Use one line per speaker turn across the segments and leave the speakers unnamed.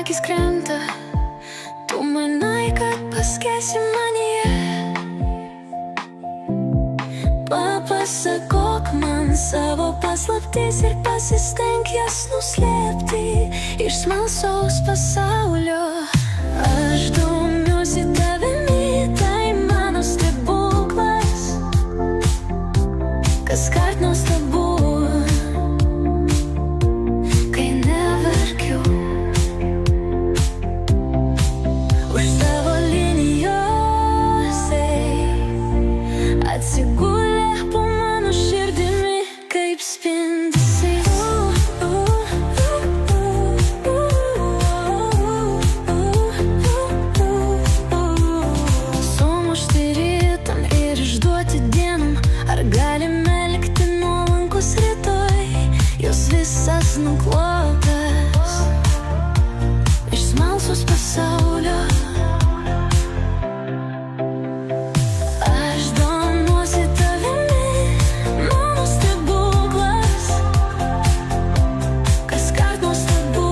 akis krenta, tu manai, kad paskesi manyje. Papasakok man savo paslaptis ir pasistenk jas nuslėpti iš smalsaus pasaulio. Aš domiuosi tavimi, tai mano stebuklas, kaskart nuostabu, kai neverkiu. Už tavo linijos atsigulė po mano širdimi kaip spindesiai. Sumušti rytam ir išduoti dienom, ar galime likti nuolankus rytoj? Jos visas nuklotas iš smalsaus pasaulio. Aš domiuosi tavimi, mano stebuklas, kaskart nuostabu,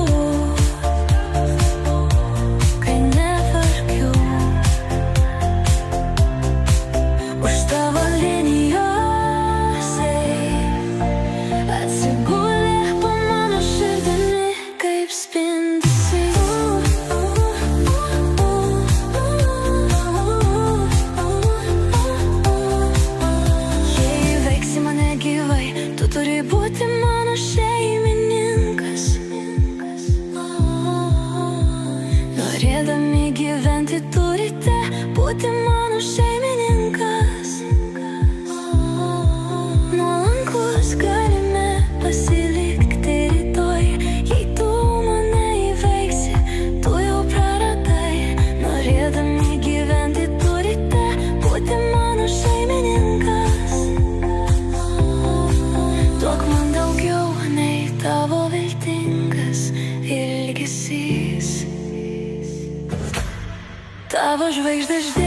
kai neverkiu. Už tavo linijos atsigulė po mano širdimi kaip spindesiai. Jei veiksi mane gyvai, tu turi būti mano šeimininkas. Norėdami gyventi turite būti mano šeimininkas. Nuolankus galime pasilikti rytoj. Jei tu mane įveiksi, tu jau praradai. Norėdami gyventi turite būti mano šeimininkas. Duok man daugiau nei tavo viltingas ilgesys. Tavo žvaigždės ždė